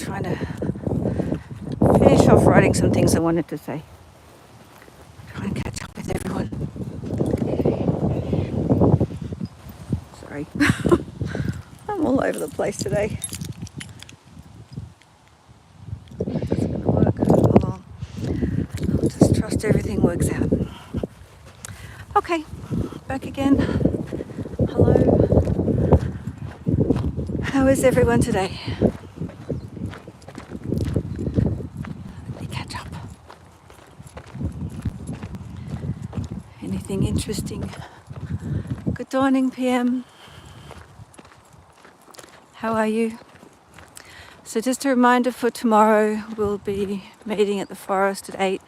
trying to finish off writing some things I wanted to say. Try and catch up with everyone. Sorry. I'm all over the place today. That's going to work. I'll just trust everything works out. Okay, back again. Hello. How is everyone today? Let me catch up. Anything interesting? Good dawning, PM. How are you? So just a reminder for tomorrow, we'll be meeting at the forest at 8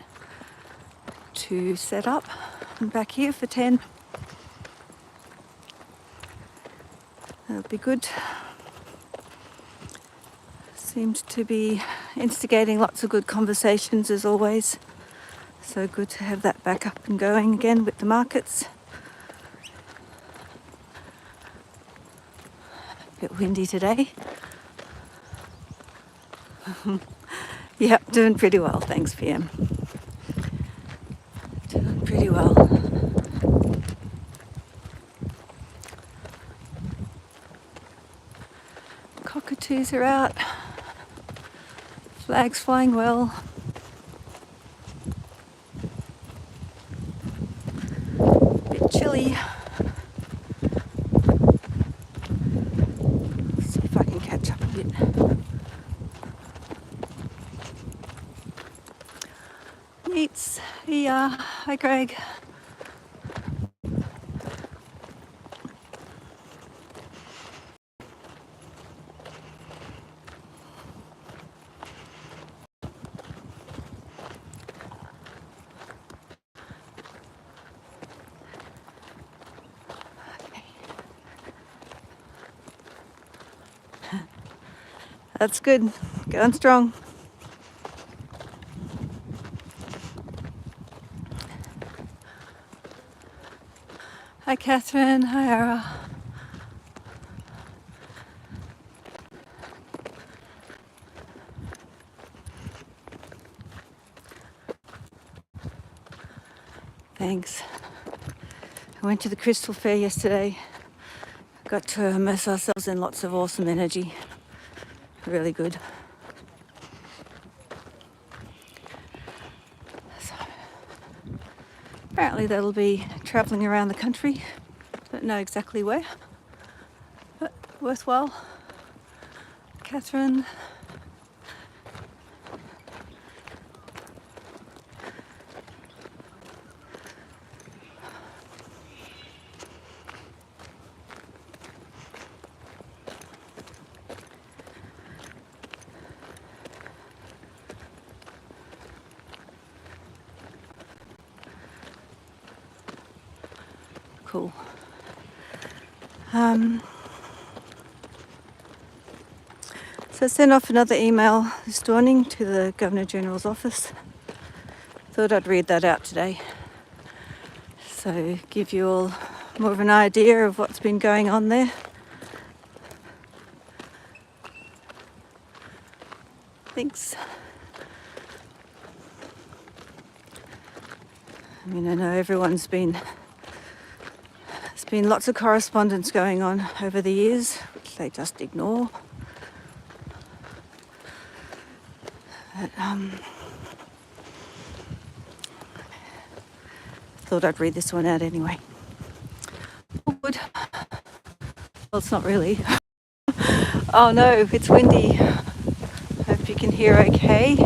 to set up. I'm back here for 10. That'll be good. Seems to be instigating lots of good conversations as always. So good to have that back up and going again with the markets. A bit windy today. Yep, doing pretty well, thanks PM. Doing pretty well. Cockatoos are out. Flags flying well. Bit chilly. See if I can catch up a bit. Meets. Yeah. Hi Greg. That's good. Going strong. Hi Catherine. Hi Ara. Thanks. I went to the Crystal Fair yesterday. Got to immerse ourselves in lots of awesome energy. Really good. So, apparently that'll be travelling around the country. Don't know exactly where, but worthwhile. Catherine. Cool. So I sent off another email this morning to the Governor General's office. Thought I'd read that out today. So give you all more of an idea of what's been going on there. Thanks. I mean, I know there's been lots of correspondence going on over the years, which they just ignore. But, thought I'd read this one out anyway. All good. Well, it's not really. Oh no, it's windy. Hope you can hear okay.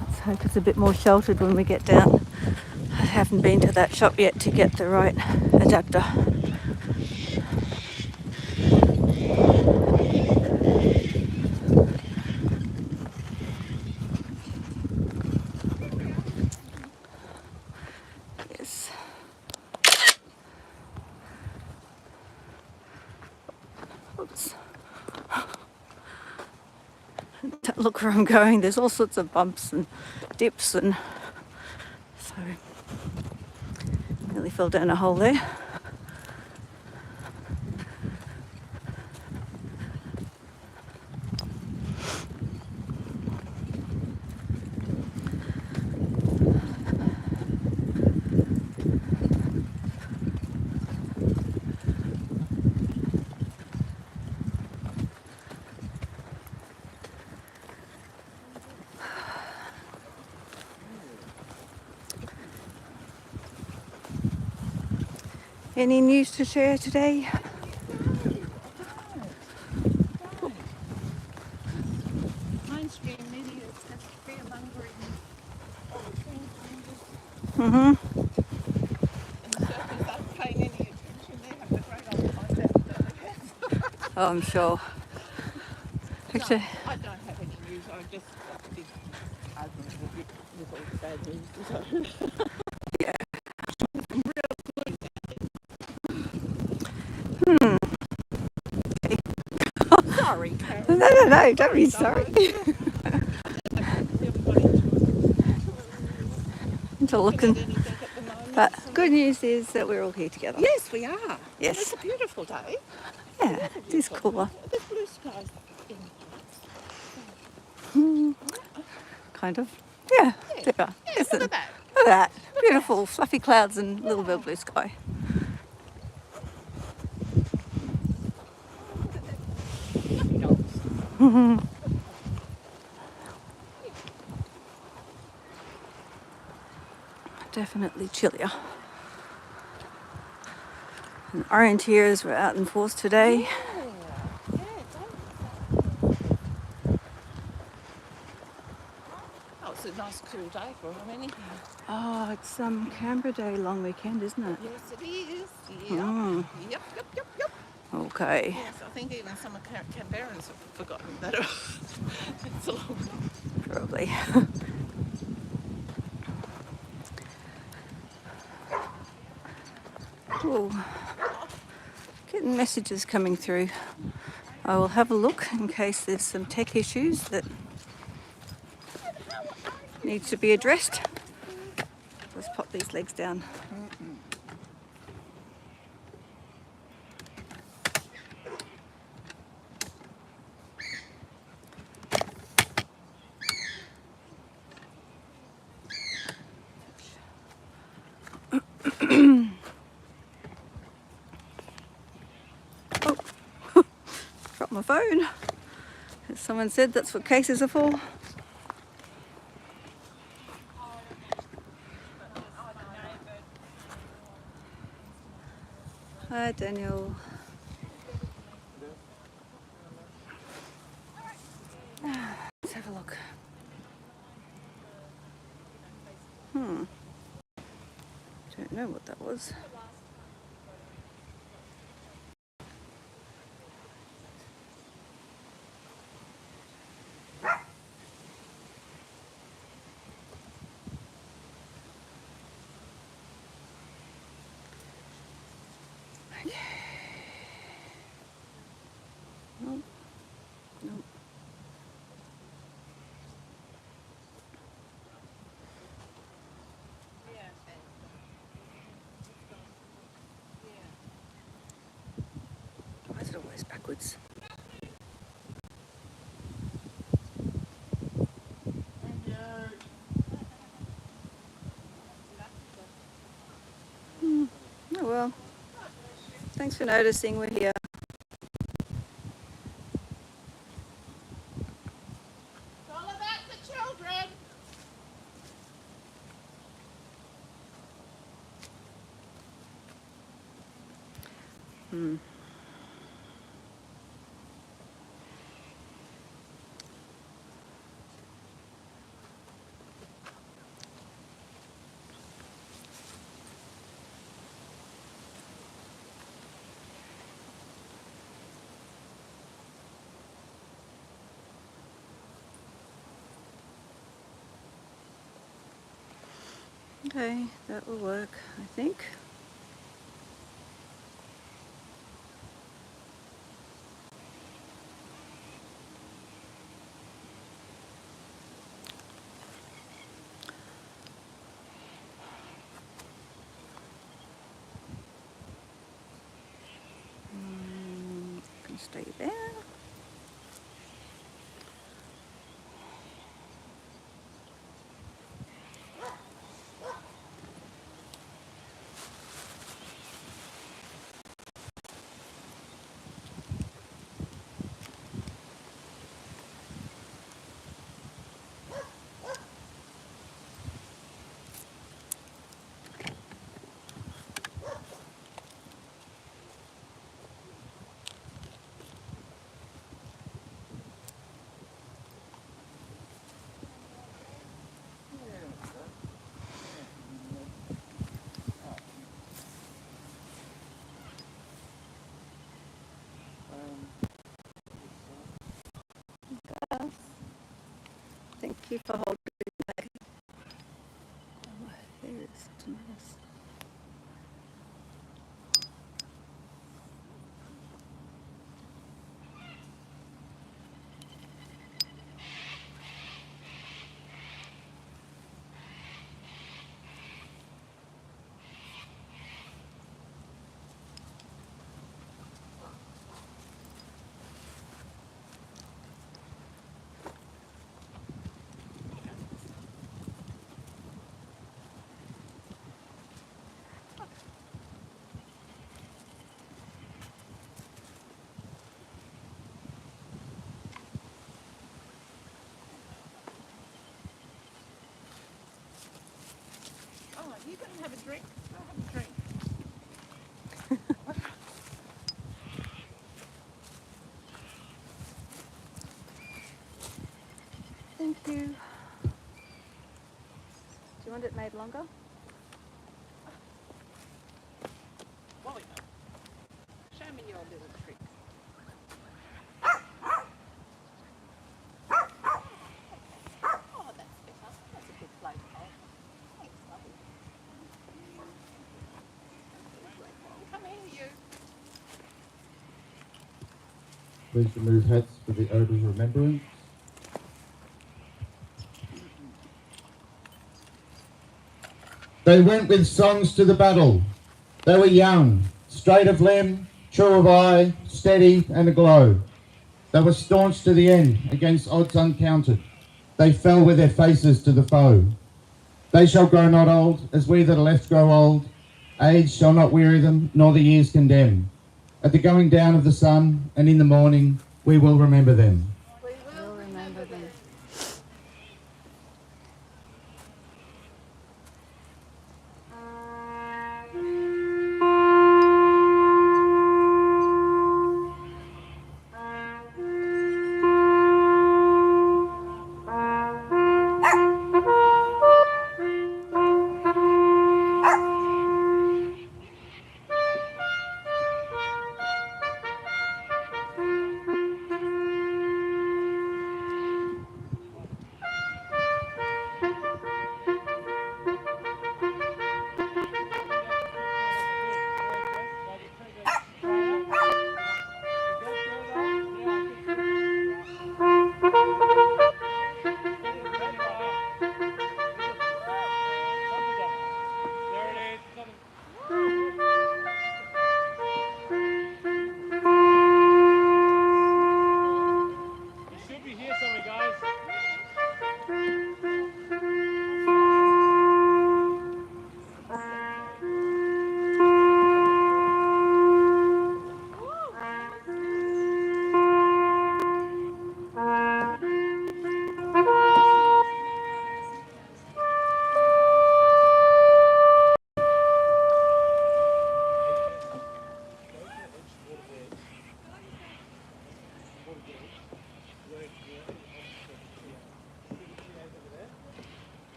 Let's hope it's a bit more sheltered when we get down. I haven't been to that shop yet to get the right adapter. Yes. Oops. Don't look where I'm going. There's all sorts of bumps and dips, and so nearly fell down a hole there. Any news to share today? Mainstream media has fear-mongering all the things Mm-hmm. and the surfers aren't paying any attention. They have the great old time down, don't they, Cass? Oh, I'm sure. No, Actually, I don't have any news. I just got a big argument with all the bad news. So. yeah. Hmm. Sorry, Karen. No, don't be sorry. To look Looking and, at anything at the moment. but good news is that we're all here together. Yes, we are. Yes. And it's a beautiful day. Yeah, it is cooler. There's blue skies in Kind of. Yeah, Yeah. there are. Yeah, look at that. Look at that. Beautiful fluffy clouds and a little bit of blue sky. Lucky dogs. Definitely chillier. And orienteers were out in force today. Oh, it's a nice cool day for them anyhow. Oh, it's Canberra Day long weekend, isn't it? Yes, it is. Mm. Yep. Okay. Yes, I think even some Canberrans have forgotten that it's a long day. Probably. Oh, getting messages coming through. I will have a look in case there's some tech issues that need to be addressed. Let's pop these legs down. Oh, dropped my phone. As someone said, that's what cases are for. Hi, Daniel. Let's have a look. Don't know what that was. Okay. Nope. Nope. Why is it always backwards? Oh well. Thanks for noticing, we're here. It's all about the children. Okay, that will work, I think. Can stay there. you for holding that. Oh, there is such a mess. Oh, you can have a drink. Go have a drink. Thank you. Do you want it made longer? Wally, show me your little trick. Oh, that's better. That's a good flavour. Thanks, lovely. Come here, you. Please remove hats for the oath of remembrance. They went with songs to the battle. They were young, straight of limb, true of eye, steady and aglow. They were staunch to the end, against odds uncounted. They fell with their faces to the foe. They shall grow not old, as we that are left grow old. Age shall not weary them, nor the years condemn. At the going down of the sun, and in the morning, we will remember them. We'll remember them.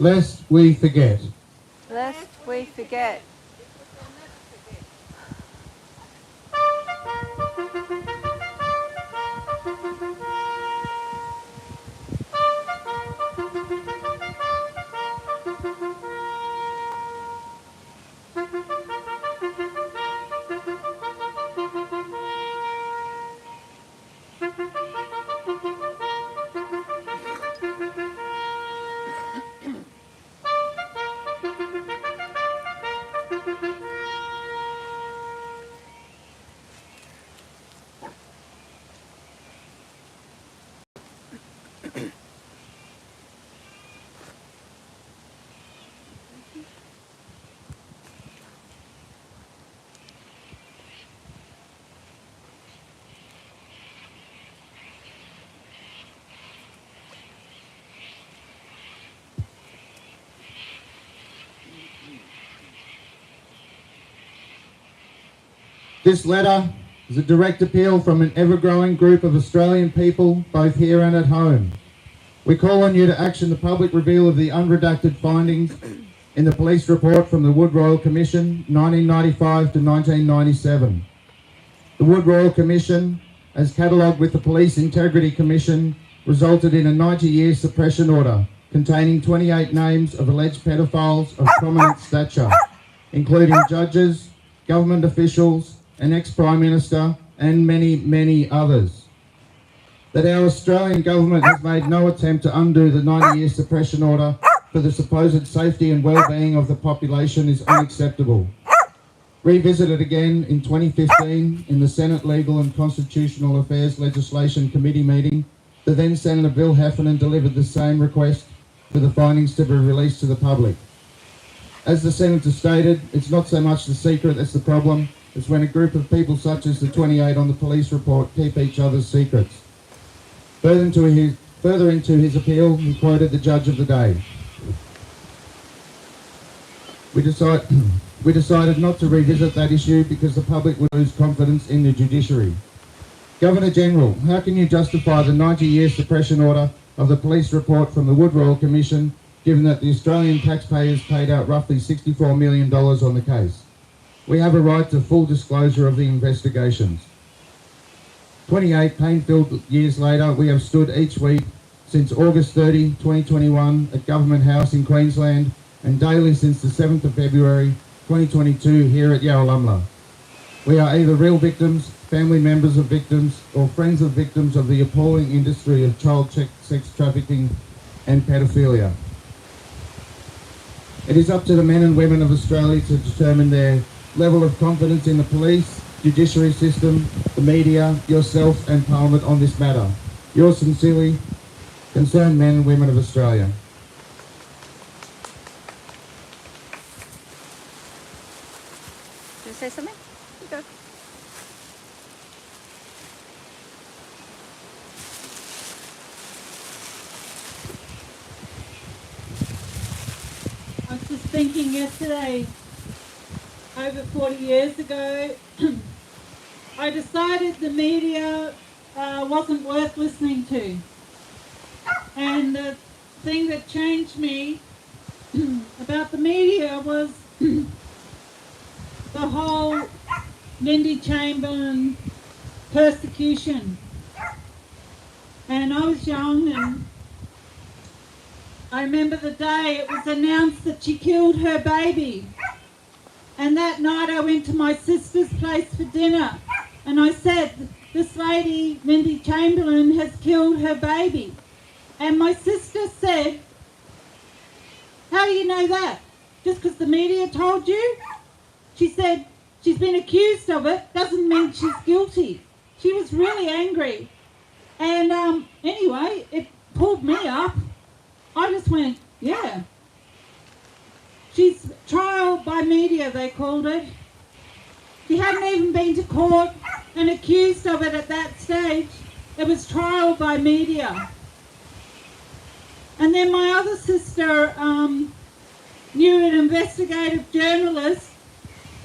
lest we forget. Lest we forget. This letter is a direct appeal from an ever-growing group of Australian people, both here and at home. We call on you to action the public reveal of the unredacted findings in the police report from the Wood Royal Commission, 1995 to 1997. The Wood Royal Commission, as catalogued with the Police Integrity Commission, resulted in a 90-year suppression order containing 28 names of alleged pedophiles of prominent stature, including judges, government officials, an ex-Prime Minister, and many, many others. That our Australian government has made no attempt to undo the 90-year suppression order for the supposed safety and well-being of the population is unacceptable. Revisited again in 2015 in the Senate Legal and Constitutional Affairs Legislation Committee meeting, the then Senator Bill Heffernan delivered the same request for the findings to be released to the public. As the Senator stated, it's not so much the secret that's the problem, it's when a group of people such as the 28 on the police report keep each other's secrets. Further into his appeal, he quoted the judge of the day. We decided not to revisit that issue because the public would lose confidence in the judiciary. Governor General, how can you justify the 90-year suppression order of the police report from the Wood Royal Commission, given that the Australian taxpayers paid out roughly $64 million on the case? We have a right to full disclosure of the investigations. 28 pain-filled years later, we have stood each week since August 30, 2021 at Government House in Queensland and daily since the 7th of February 2022 here at Yarralumla. We are either real victims, family members of victims, or friends of victims of the appalling industry of child sex trafficking and pedophilia. It is up to the men and women of Australia to determine their level of confidence in the police, judiciary system, the media, yourself and Parliament on this matter. Yours sincerely, concerned men and women of Australia. Do you say something? You go. I was just thinking yesterday, over 40 years ago, I decided the media wasn't worth listening to. And the thing that changed me about the media was the whole Lindy Chamberlain persecution. And I was young, and I remember the day it was announced that she killed her baby. And that night I went to my sister's place for dinner, and I said, this lady, Lindy Chamberlain, has killed her baby. And my sister said, how do you know that? Just because the media told you? She said, she's been accused of it, doesn't mean she's guilty. She was really angry. And anyway, it pulled me up. I just went, yeah. She's trial by media, they called it. She hadn't even been to court and accused of it at that stage. It was trial by media. And then my other sister knew an investigative journalist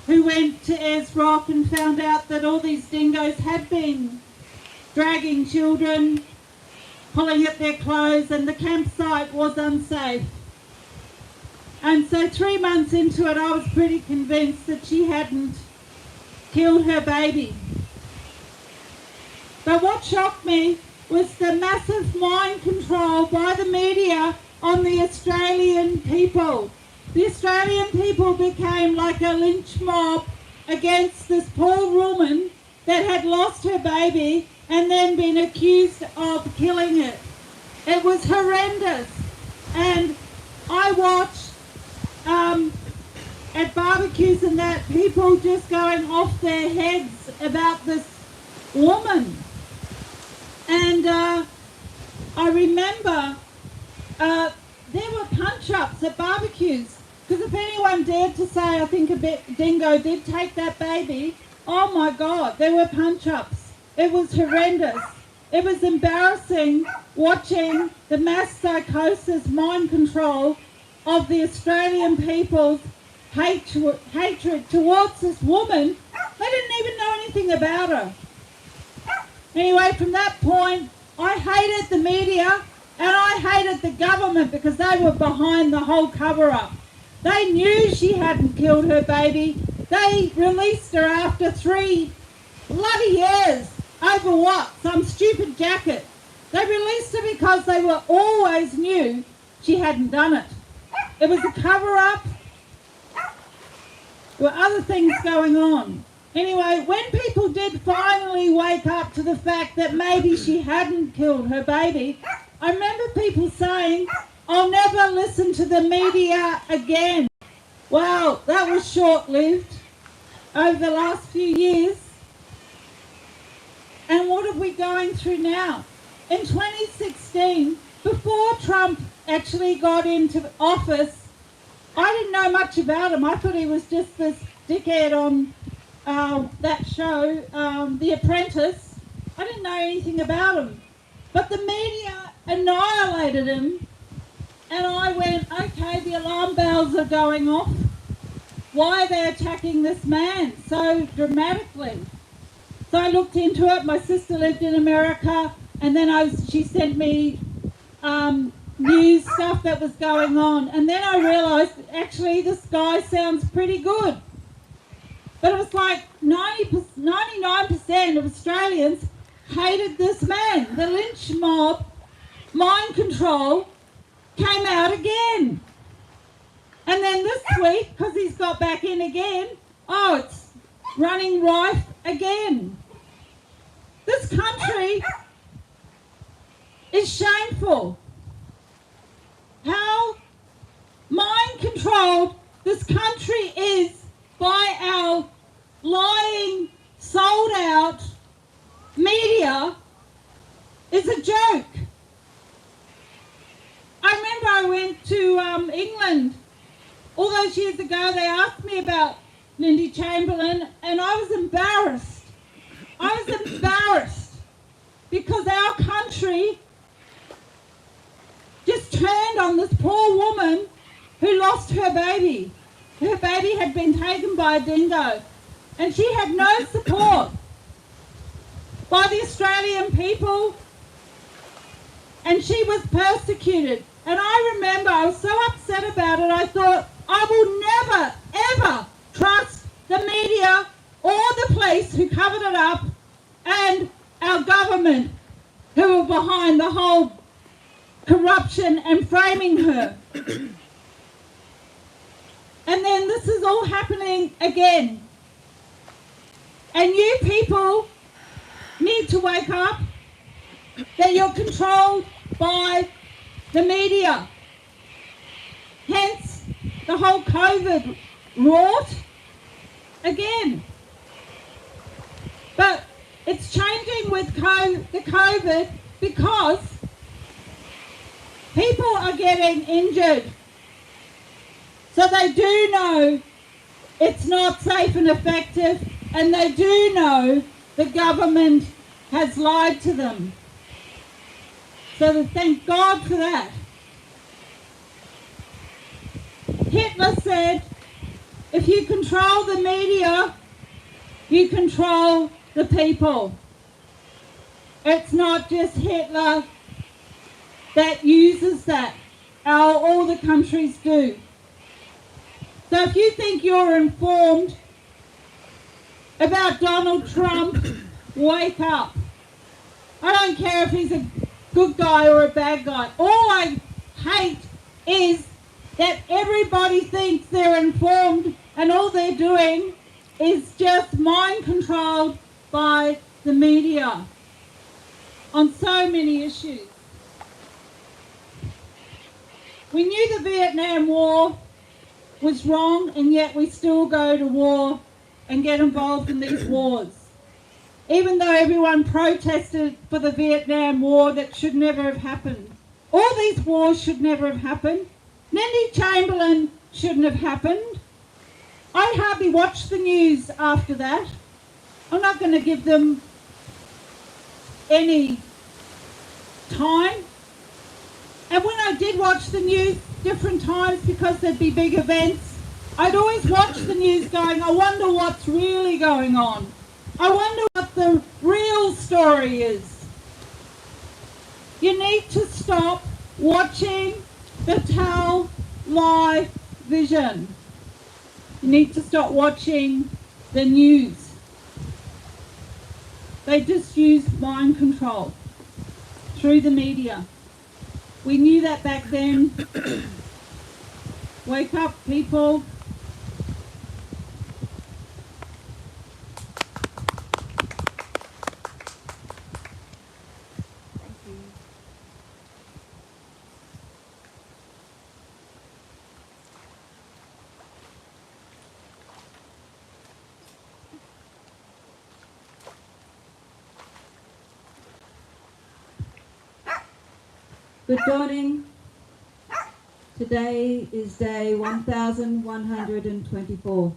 who went to Ayers Rock and found out that all these dingoes had been dragging children, pulling at their clothes, and the campsite was unsafe. And so 3 months into it, I was pretty convinced that she hadn't killed her baby. But what shocked me was the massive mind control by the media on the Australian people. The Australian people became like a lynch mob against this poor woman that had lost her baby and then been accused of killing it. It was horrendous. And I watched at barbecues and that, people just going off their heads about this woman. And I remember there were punch-ups at barbecues, because if anyone dared to say, I think Dingo did take that baby, oh my God, there were punch-ups. It was horrendous. It was embarrassing watching the mass psychosis, mind control of the Australian people's hatred towards this woman. They didn't even know anything about her. Anyway, from that point, I hated the media and I hated the government because they were behind the whole cover-up. They knew she hadn't killed her baby. They released her after 3 bloody years. Over what? Some stupid jacket. They released her because they were always knew she hadn't done it. It was a cover-up. There were other things going on. Anyway, when people did finally wake up to the fact that maybe she hadn't killed her baby, I remember people saying, I'll never listen to the media again. Well, that was short-lived over the last few years. And what are we going through now? In 2016, before Trump actually got into office, I didn't know much about him. I thought he was just this dickhead on that show, The Apprentice. I didn't know anything about him. But the media annihilated him, and I went, okay, the alarm bells are going off. Why are they attacking this man so dramatically? So I looked into it. My sister lived in America, and then she sent me news stuff that was going on. And then I realised, actually, this guy sounds pretty good. But it was like 99% of Australians hated this man. The lynch mob, mind control, came out again. And then this week, because he's got back in again, oh, it's running rife again. This country is shameful. How mind controlled this country is by our lying, sold out media is a joke. I remember I went to England all those years ago. They asked me about Lindy Chamberlain, and I was embarrassed. I was embarrassed because our country just turned on this poor woman who lost her baby. Her baby had been taken by a dingo, and she had no support by the Australian people, and she was persecuted. And I remember I was so upset about it, I thought, I will never, ever trust the media or the police who covered it up and our government who were behind the whole corruption and framing her. And then this is all happening again. And you people need to wake up that you're controlled by the media. Hence the whole COVID rot again. But it's changing with the COVID because people are getting injured. So they do know it's not safe and effective, and they do know the government has lied to them. So thank God for that. Hitler said, if you control the media, you control the people. It's not just Hitler that uses that. All the countries do. So if you think you're informed about Donald Trump, wake up. I don't care if he's a good guy or a bad guy. All I hate is that everybody thinks they're informed and all they're doing is just mind controlled by the media on so many issues. We knew the Vietnam War was wrong, and yet we still go to war and get involved in these wars. Even though everyone protested for the Vietnam War, that should never have happened. All these wars should never have happened. Lindy Chamberlain shouldn't have happened. I hardly watched the news after that. I'm not going to give them any time. And when I did watch the news different times, because there'd be big events, I'd always watch the news going, I wonder what's really going on. I wonder what the real story is. You need to stop watching the television. You need to stop watching the news. They just use mind control through the media. We knew that back then. Wake up, people. Good morning. Today is day 1124.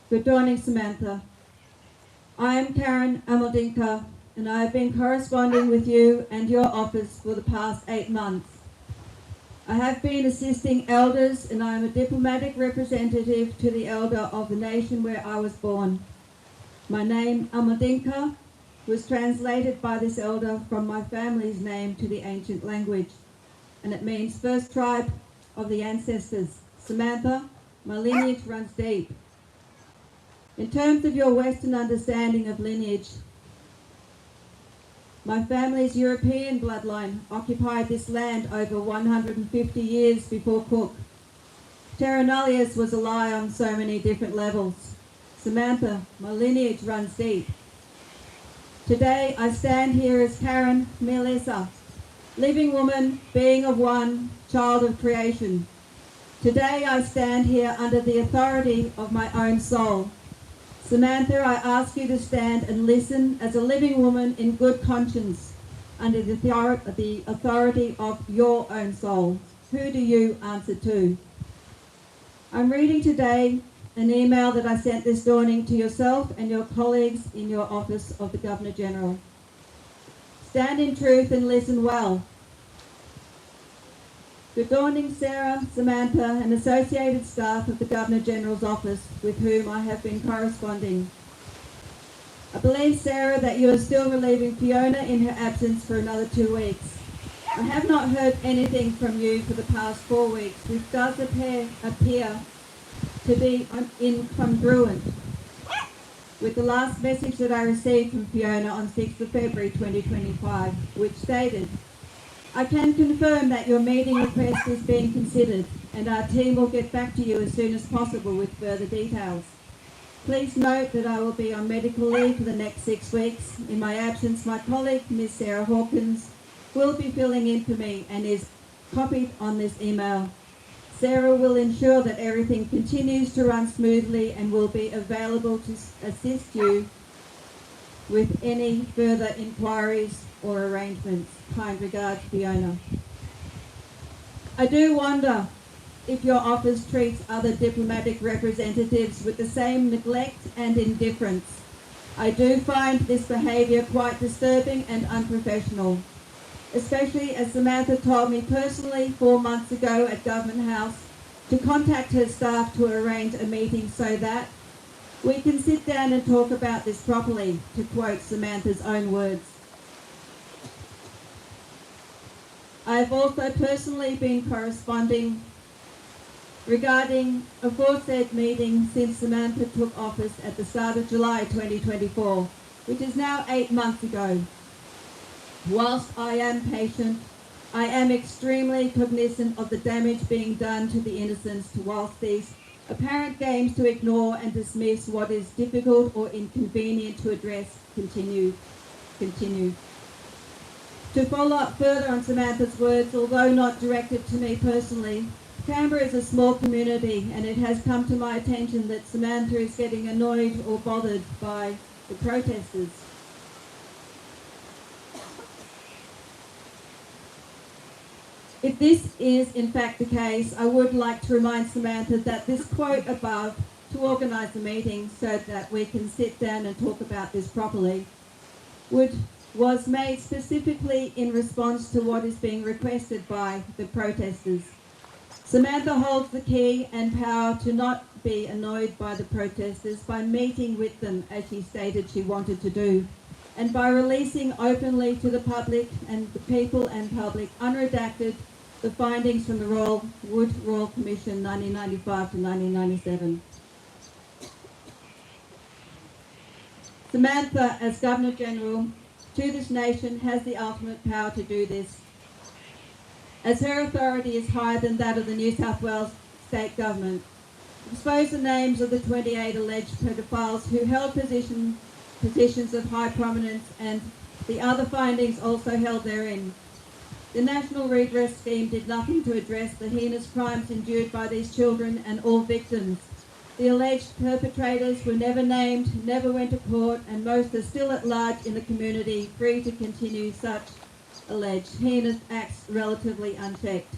Good morning, Samantha. I am Karen Amaldinka, and I have been corresponding with you and your office for the past 8 months. I have been assisting elders, and I am a diplomatic representative to the elder of the nation where I was born. My name, Amaldinka, was translated by this elder from my family's name to the ancient language, and it means first tribe of the ancestors. Samantha, my lineage runs deep. In terms of your Western understanding of lineage, my family's European bloodline occupied this land over 150 years before Cook. Terra nullius was a lie on so many different levels. Samantha, my lineage runs deep. Today I stand here as Karen Melissa, living woman, being of one, child of creation. Today I stand here under the authority of my own soul. Samantha, I ask you to stand and listen as a living woman in good conscience under the authority of your own soul. Who do you answer to? I'm reading today an email that I sent this morning to yourself and your colleagues in your office of the Governor General. Stand in truth and listen well. Good morning, Sarah, Samantha, and associated staff of the Governor General's office with whom I have been corresponding. I believe, Sarah, that you are still relieving Fiona in her absence for another 2 weeks. I have not heard anything from you for the past 4 weeks, which does appear to be incongruent with the last message that I received from Fiona on 6th of February 2025, which stated, I can confirm that your meeting request is being considered and our team will get back to you as soon as possible with further details. Please note that I will be on medical leave for the next 6 weeks. In my absence, my colleague, Ms. Sarah Hawkins, will be filling in for me and is copied on this email. Sarah will ensure that everything continues to run smoothly and will be available to assist you with any further inquiries or arrangements. Kind regards, Fiona. I do wonder if your office treats other diplomatic representatives with the same neglect and indifference. I do find this behaviour quite disturbing and unprofessional, especially as Samantha told me personally 4 months ago at Government House to contact her staff to arrange a meeting so that we can sit down and talk about this properly, to quote Samantha's own words. I have also personally been corresponding regarding aforesaid meeting since Samantha took office at the start of July 2024, which is now 8 months ago. Whilst I am patient, I am extremely cognizant of the damage being done to the innocents whilst these apparent games to ignore and dismiss what is difficult or inconvenient to address continue. To follow up further on Samantha's words, although not directed to me personally, Canberra is a small community and it has come to my attention that Samantha is getting annoyed or bothered by the protesters. If this is in fact the case, I would like to remind Samantha that this quote above to organise the meeting so that we can sit down and talk about this properly was made specifically in response to what is being requested by the protesters. Samantha holds the key and power to not be annoyed by the protesters by meeting with them as she stated she wanted to do, and by releasing openly to the public and the people and public unredacted the findings from the Wood Royal Commission 1995 to 1997. Samantha, as Governor-General to this nation, has the ultimate power to do this, as her authority is higher than that of the New South Wales state government. Expose the names of the 28 alleged pedophiles who held positions of high prominence and the other findings also held therein. The National Redress Scheme did nothing to address the heinous crimes endured by these children and all victims. The alleged perpetrators were never named, never went to court, and most are still at large in the community, free to continue such alleged heinous acts relatively unchecked.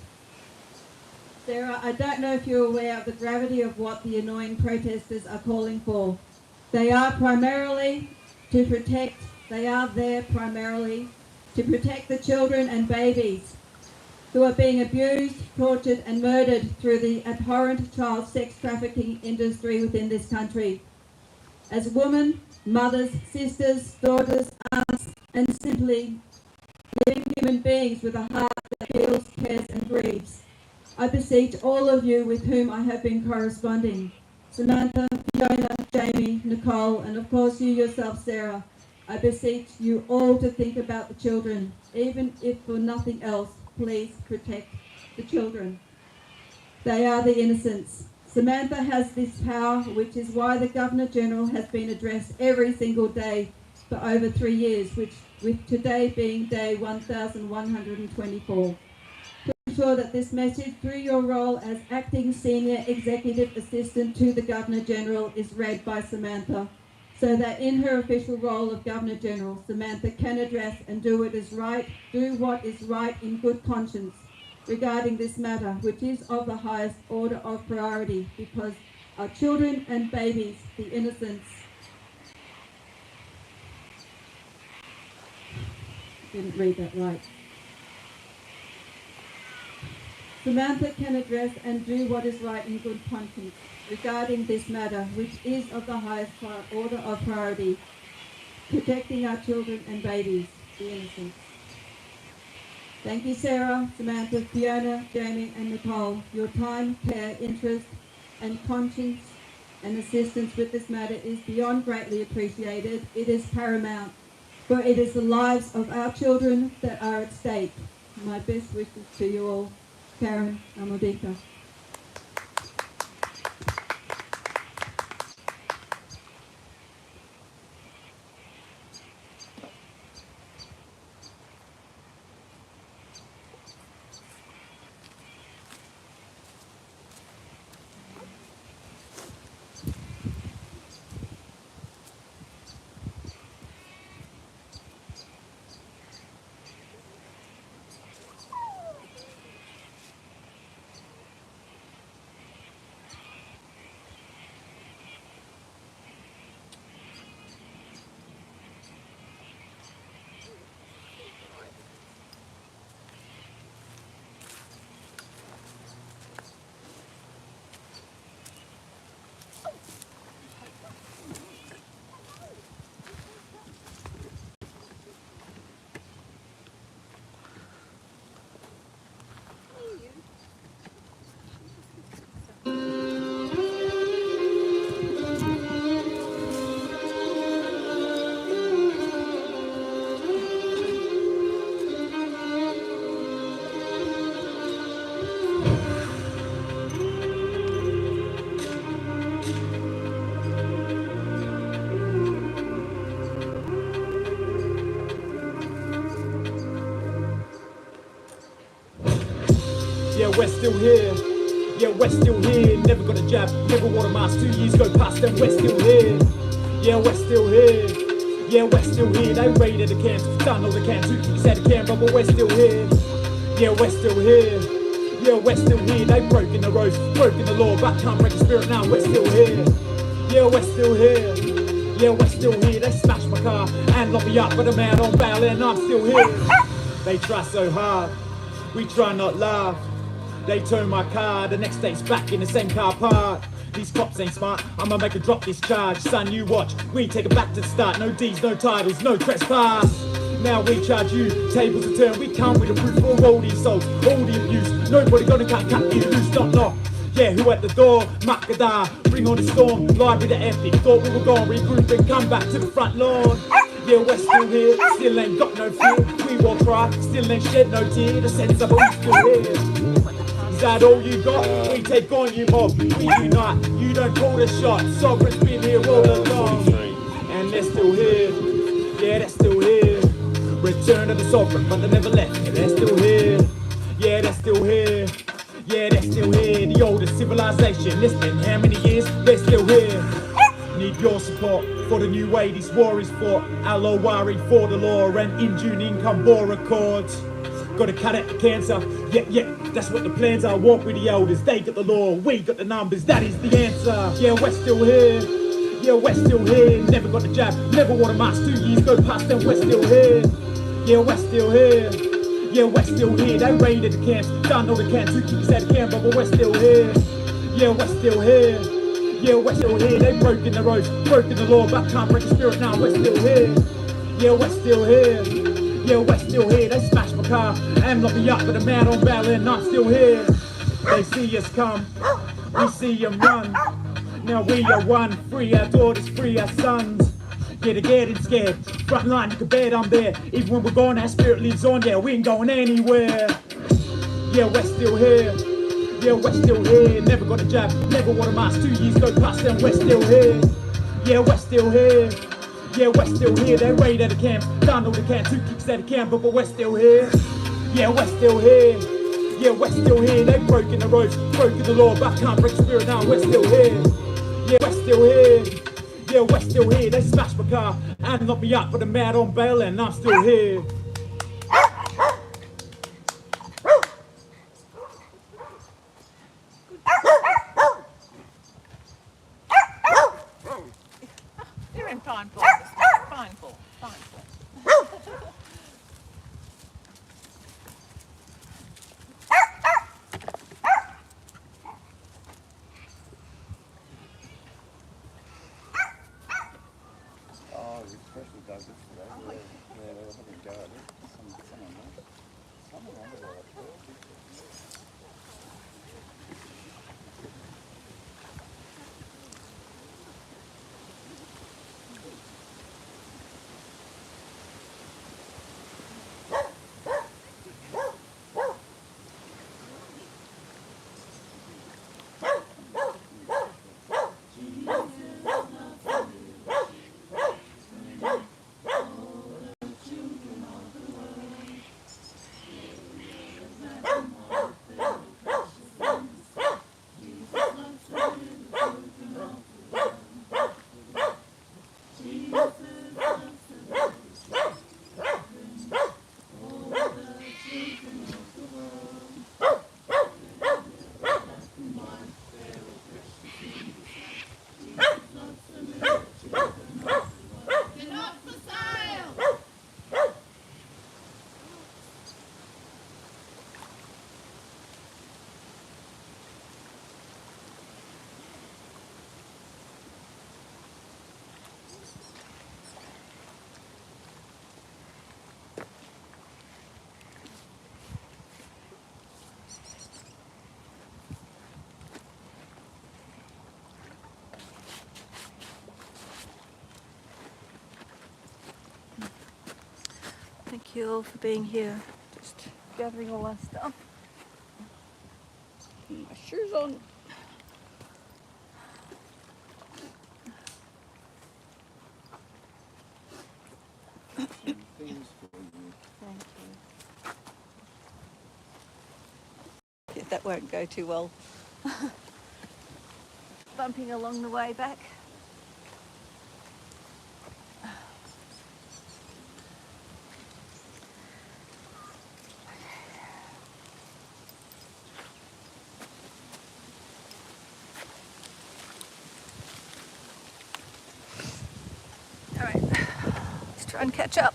Sarah, I don't know if you're aware of the gravity of what the annoying protesters are calling for. They are there primarily to protect the children and babies who are being abused, tortured and murdered through the abhorrent child sex trafficking industry within this country. As women, mothers, sisters, daughters, aunts, and simply living human beings with a heart that feels, cares and grieves, I beseech all of you with whom I have been corresponding, Samantha, Fiona, Jamie, Nicole, and of course you yourself, Sarah, I beseech you all to think about the children, even if for nothing else. Please protect the children. They are the innocents. Samantha has this power, which is why the Governor-General has been addressed every single day for over 3 years, with today being day 1124. To ensure that this message, through your role as Acting Senior Executive Assistant to the Governor-General, is read by Samantha, so that in her official role of Governor-General, Samantha can address and do what is right in good conscience regarding this matter, which is of the highest order of priority, because our children and babies, the innocents, didn't read that right. Samantha can address and do what is right in good conscience regarding this matter, which is of the highest order of priority, protecting our children and babies, the innocents. Thank you, Sarah, Samantha, Fiona, Jamie and Nicole. Your time, care, interest and conscience and assistance with this matter is beyond greatly appreciated. It is paramount, for it is the lives of our children that are at stake. My best wishes to you all. Karen Amodika. we're still here. Yeah, we're still here. Never got a jab, never wore a mask. 2 years go past and we're still here. Yeah, we're still here. Yeah, we're still here. They raided the camps, done all the camps. 2 kicks out of Canberra, but we're still here. Yeah, we're still here. Yeah, we're still here. They've broken the roads, broken the law, but can't break the spirit now. We're still here. Yeah, we're still here. Yeah, we're still here. They smashed my car and locked me up, but I'm out on bail and I'm still here. They try so hard, we try not laugh. They turn my car, the next day's back in the same car park. These cops ain't smart, I'ma make a drop this charge. Son, you watch, we take it back to the start. No D's, no titles, no trespass. Now we charge you, tables are turned. We come with a proof for all these souls, all the abuse. Nobody gonna cut you loose, knock. Yeah, who at the door? Makada, bring on the storm. Library to empty, thought we were gone. Regroup and come back to the front lawn. Yeah, we're still here, still ain't got no fear. We walk right, still ain't shed no tear. The sense of we still here. Is that all you got? We take on you mob, we unite. You don't call the shot, sovereign's been here all along. And they're still here, yeah, they're still here. Return of the sovereign, but they never left. Yeah, they're still here, yeah, they're still here. Yeah, they're still here, the oldest civilization. It's been how many years? They're still here. Need your support for the new way these war is fought. Alowari for the law and in June income bore accords. Gotta cut out the cancer, yeah, that's what the plans are. Walk with the elders, they got the law, we got the numbers, that is the answer. Yeah, we're still here, yeah, we're still here. Never got the jab, never wore a mask. 2 years go past and we're still here. Yeah, we're still here, yeah, we're still here. They raided the camps, done all the camps. 2 kicks out of Canberra, but we're still here. Yeah, we're still here, yeah, we're still here. They've broken the roads, broken the law, but can't break the spirit now. We're still here, yeah, we're still here. Yeah, we're still here. They smashed my car and locked me up, but I'm out on bail and I'm still here. They see us come, we see them run. Now we are one, free our daughters, free our sons. Yeah, they're getting scared. Front line, you can bet I'm there. Even when we're gone, our spirit lives on. Yeah, we ain't going anywhere. Yeah, we're still here. Yeah, we're still here. Never got a jab, never wore a mask. 2 years go past and we're still here. Yeah, we're still here. Yeah, we're still here. They raided the camp, done all the camp. 2 kicks out of camp, but we're still here. Yeah, we're still here. Yeah, we're still here. They've broken the roads, broken the law, but can't break the spirit now. We're still here. Yeah, we're still here. Yeah, we're still here. They smashed my car and locked me up, but I'm out on bail and I'm still here. You're in fine form, fine form, fine form. Oh, the expression does it today. Yeah, they were having a go at it. Someone on it, Thank you all for being here. Just gathering all our stuff. My shoes on. Thank you. afraid that won't go too well. Bumping along the way back. All right, let's try and catch up.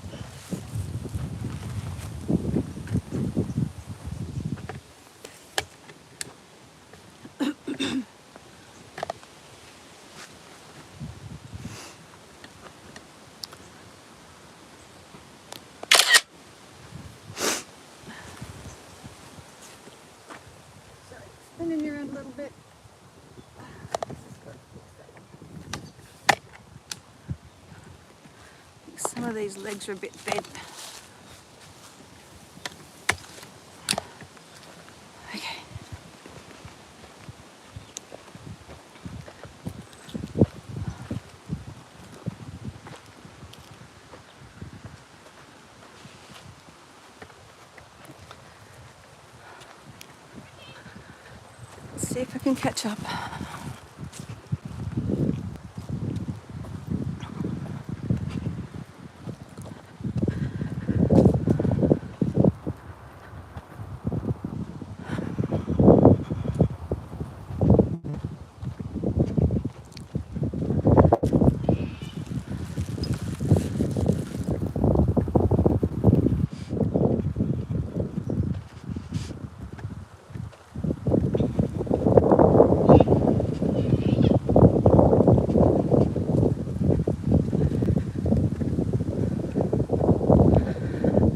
Spinning you around a little bit. Some of these legs are a bit bent. Okay. Let's see if I can catch up.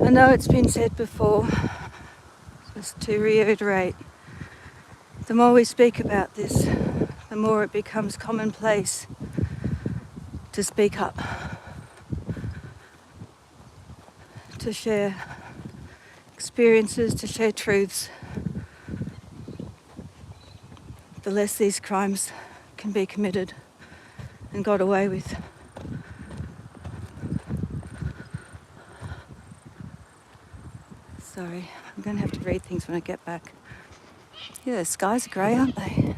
I know it's been said before, just to reiterate, the more we speak about this, the more it becomes commonplace to speak up, to share experiences, to share truths. The less these crimes can be committed and got away with. Sorry, I'm going to have to read things when I get back. Yeah, the skies are grey, aren't they?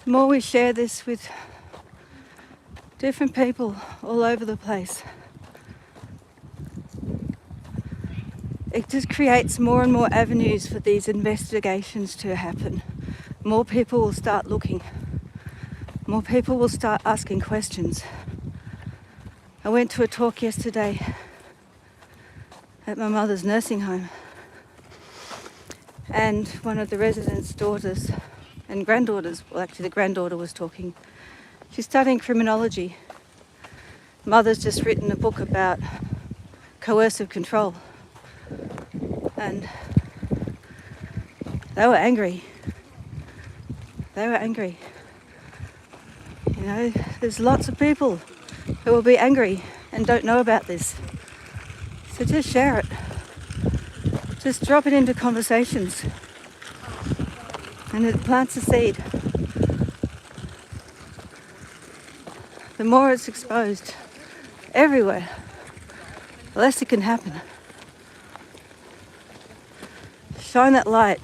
The more we share this with different people all over the place, it just creates more and more avenues for these investigations to happen. More people will start looking. More people will start asking questions. I went to a talk yesterday at my mother's nursing home, and one of the residents' daughters and granddaughters, well actually the granddaughter was talking. She's studying criminology. Mother's just written a book about coercive control. And they were angry. They were angry. You know, there's lots of people who will be angry and don't know about this. So just share it. Just drop it into conversations. And it plants a seed. The more it's exposed everywhere, the less it can happen. Shine that light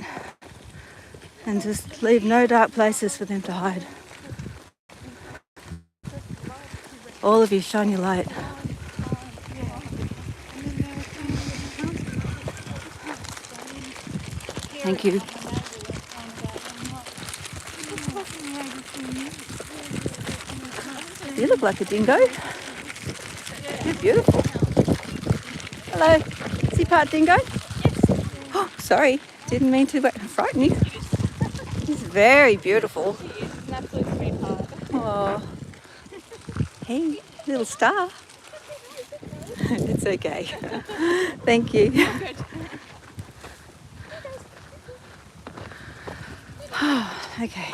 and just leave no dark places for them to hide. All of you, shine your light. Thank you. You look like a dingo. You're beautiful. Hello. Is he part dingo? Oh, sorry, didn't mean to frighten you. He's very beautiful. He is an absolute sweetheart. Oh, hey, little star. It's okay. Thank you. Good. Okay.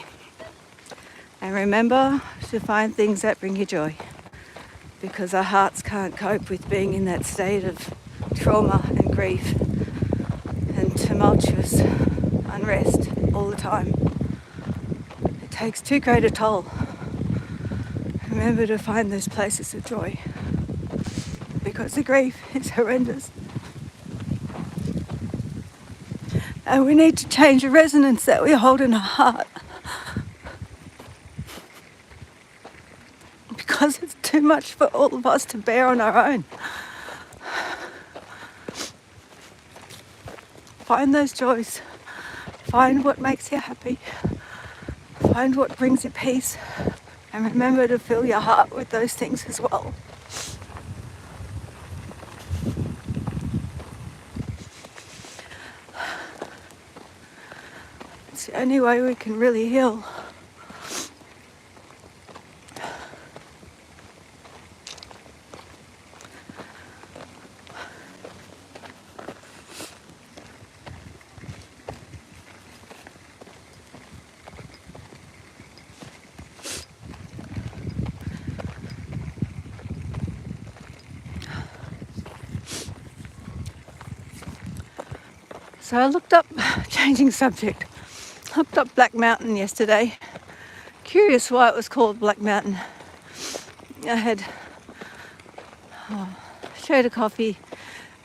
And remember to find things that bring you joy, because our hearts can't cope with being in that state of trauma and grief and tumultuous unrest all the time. takes too great a toll. Remember to find those places of joy, because the grief is horrendous. And we need to change the resonance that we hold in our heart, because it's too much for all of us to bear on our own. Find those joys. Find what makes you happy. Find what brings you peace. And remember to fill your heart with those things as well. It's the only way we can really heal. So I looked up, changing subject, looked up Black Mountain yesterday. Curious why it was called Black Mountain. I had shared a coffee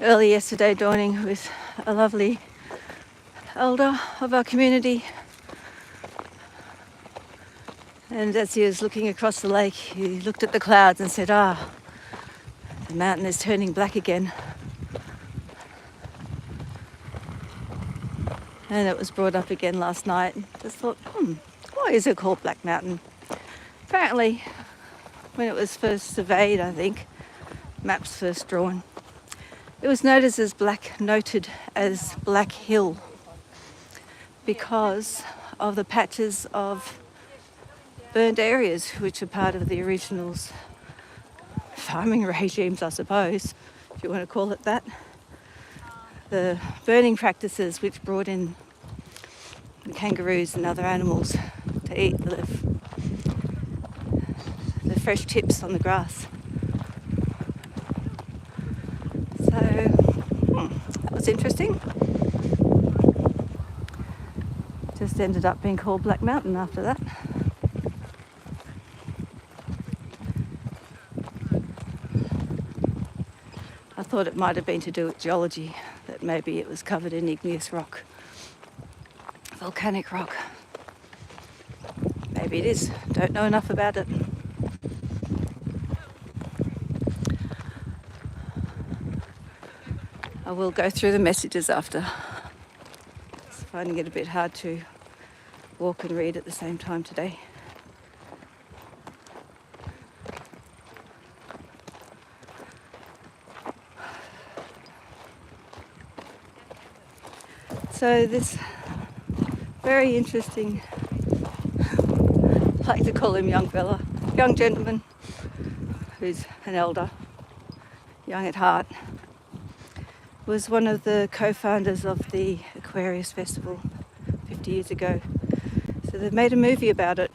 early yesterday dawning with a lovely elder of our community. And as he was looking across the lake, he looked at the clouds and said, the mountain is turning black again. And it was brought up again last night. Just thought, why is it called Black Mountain? Apparently, when it was first surveyed, I think, maps first drawn, it was noted as Black Hill because of the patches of burnt areas which are part of the original's farming regimes, I suppose, if you want to call it that. The burning practices which brought in the kangaroos and other animals to eat the fresh tips on the grass. So that was interesting. Just ended up being called Black Mountain after that. I thought it might have been to do with geology, that maybe it was covered in igneous rock, volcanic rock. Maybe it is, don't know enough about it. I will go through the messages after. It's finding it a bit hard to walk and read at the same time today. So this very interesting, I like to call him young gentleman, who's an elder, young at heart, was one of the co-founders of the Aquarius Festival 50 years ago. So they've made a movie about it,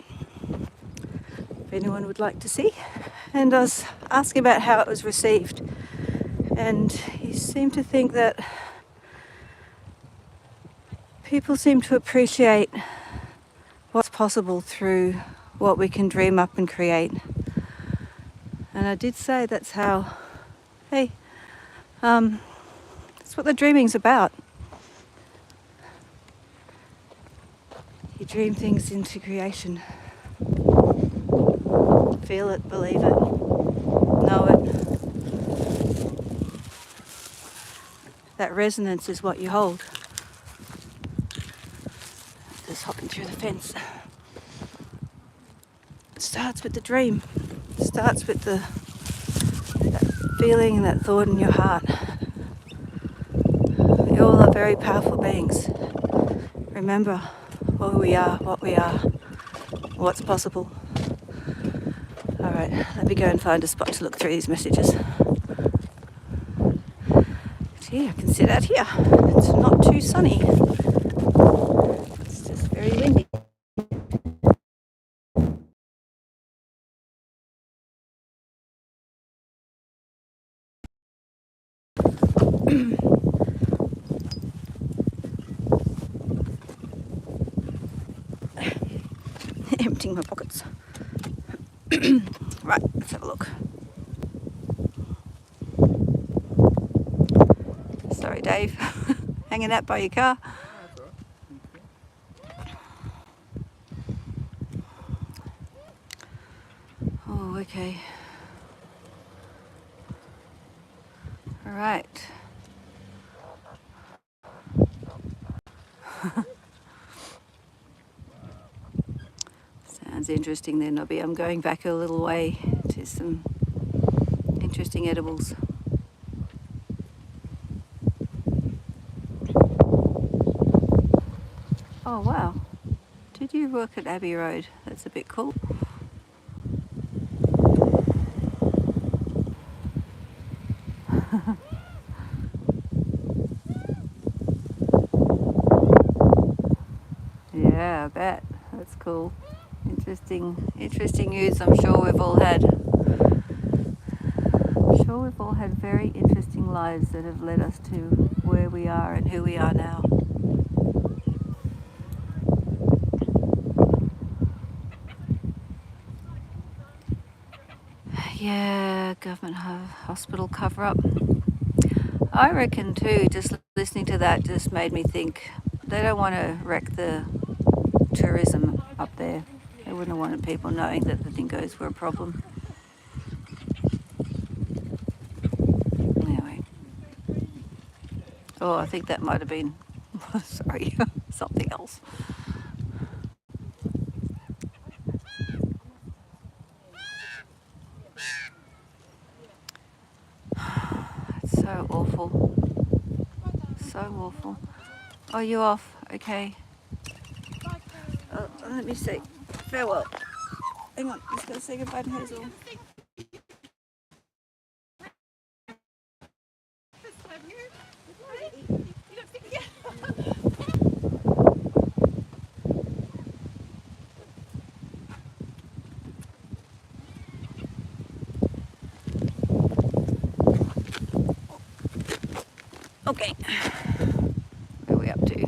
if anyone would like to see. And I was asking about how it was received, and he seemed to think that people seem to appreciate what's possible through what we can dream up and create. And I did say that's how, that's what the dreaming's about. You dream things into creation. Feel it, believe it, know it. That resonance is what you hold. Just hopping through the fence. It starts with the dream. It starts with that feeling and that thought in your heart. We all are very powerful beings. Remember who we are, what's possible. Alright, let me go and find a spot to look through these messages. Gee, I can sit out here. It's not too sunny. It's just very windy. emptying my pockets. Right, let's have a look. Sorry, Dave. Hanging out by your car. Oh, okay. All right. Sounds interesting there, Nobby. I'm going back a little way to some interesting edibles. Oh, wow. Did you work at Abbey Road? That's a bit cool. Yeah, I bet. That's cool. Interesting news. I'm sure we've all had very interesting lives that have led us to where we are and who we are now. Yeah, government hospital cover-up. I reckon too, just listening to that just made me think they don't want to wreck the tourism up there. They wouldn't want people knowing that the dingoes were a problem. Anyway. Oh, I think that might have been, sorry, something else. It's so awful. So awful. Oh, you off? Okay. Oh, let me say farewell. Hang on, just going to say goodbye to Hazel. Okay. Where are we up to?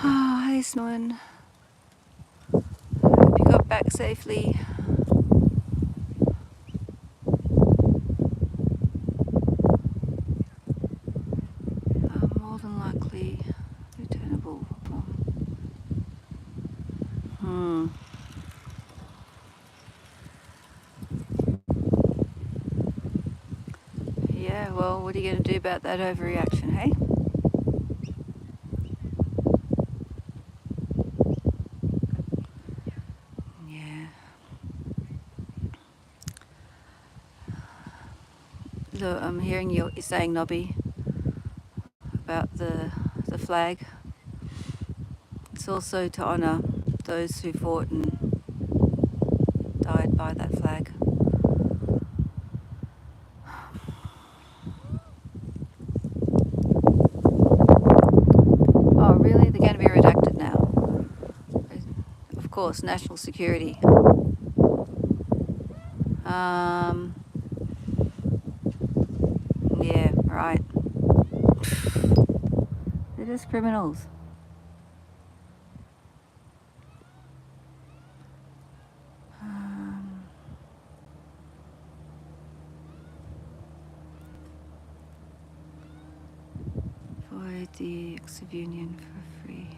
Oh, hey, Snowen. Hope you got back safely. More than likely returnable. Yeah, well, what are you going to do about that overreaction, hey? Yeah. So I'm hearing you saying, Nobby, about the flag. It's also to honour those who fought and died by that flag. Oh, really? They're going to be redacted now. Of course, national security. Yeah, right. They're just criminals. Void the acts of union for free.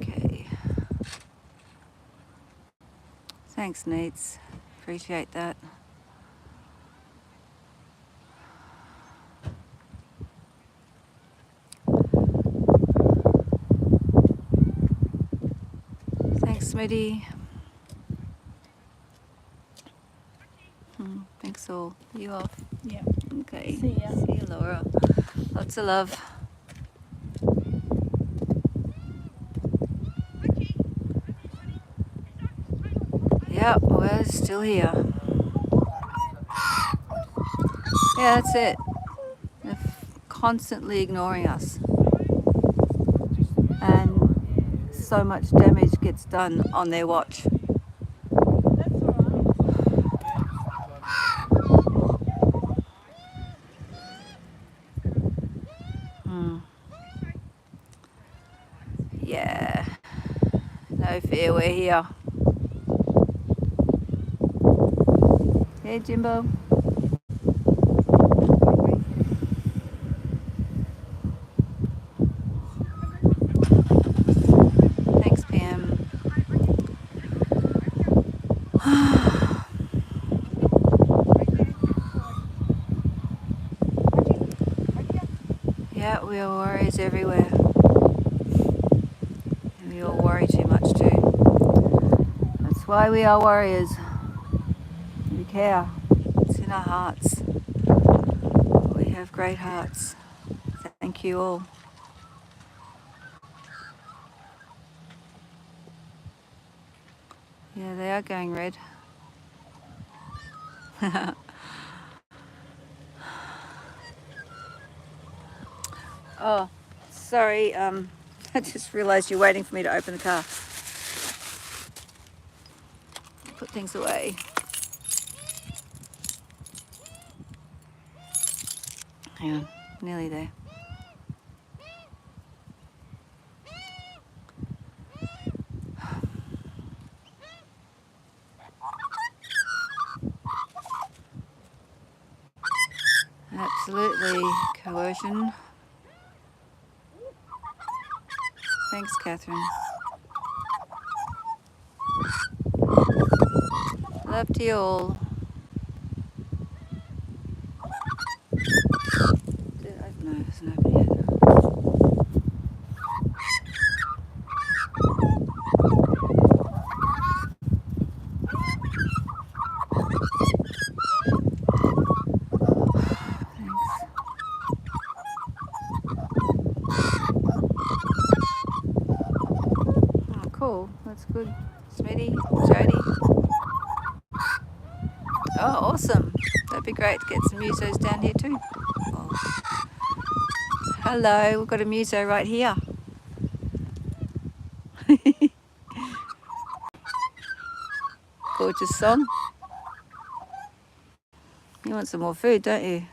Okay. Thanks, Nates. Appreciate that. Thanks, Smitty. Thanks all. You off? Yeah. Okay. See ya. See you, Laura. Lots of love. Yep, we're still here. Yeah, that's it. They're constantly ignoring us and so much damage gets done on their watch. That's Hmm. Yeah, no fear, we're here. Hey, Jimbo. Thanks, Pam. Yeah, we are warriors everywhere. And we all worry too much too. That's why we are warriors. We care. It's in our hearts. We have great hearts. Thank you all. Yeah, they are going red. Oh, sorry. I just realised you're waiting for me to open the car. Put things away. Hang on, nearly there. Absolutely, coercion. Thanks, Catherine. Love to you all. No, it's not open yet. Oh, cool. That's good. Smitty, Jody. Oh, awesome. That'd be great to get some musos down here too. Oh. Hello, we've got a muso right here. Gorgeous song. You want some more food, don't you?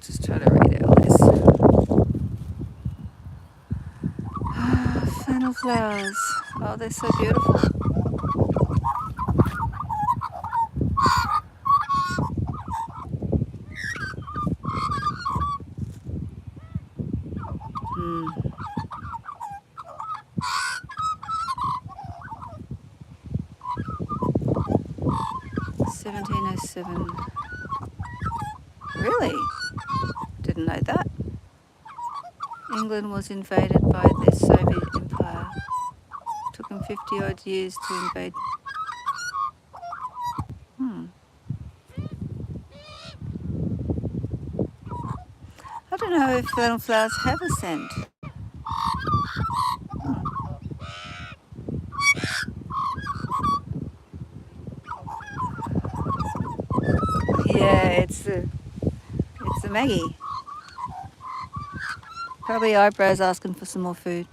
Just trying to read all this. Fennel flowers. Oh, they're so beautiful. Hmm. 1707. Really? Didn't know that. England was invaded by the Soviet Empire. Took them 50 odd years to invade. I don't know if fennel flowers have a scent. Yeah, it's the Maggie. Probably eyebrows asking for some more food.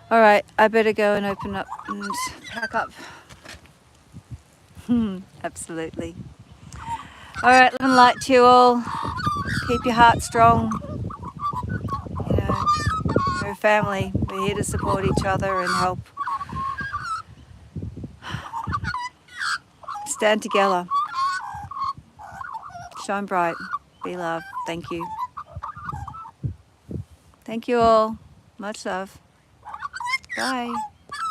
All right, I better go and open up and pack up. Absolutely. All right, love and light to you all. Keep your heart strong. You know, we're a family. We're here to support each other and help. Stand together. Shine bright. Be loved. Thank you. Thank you all. Much love. Bye.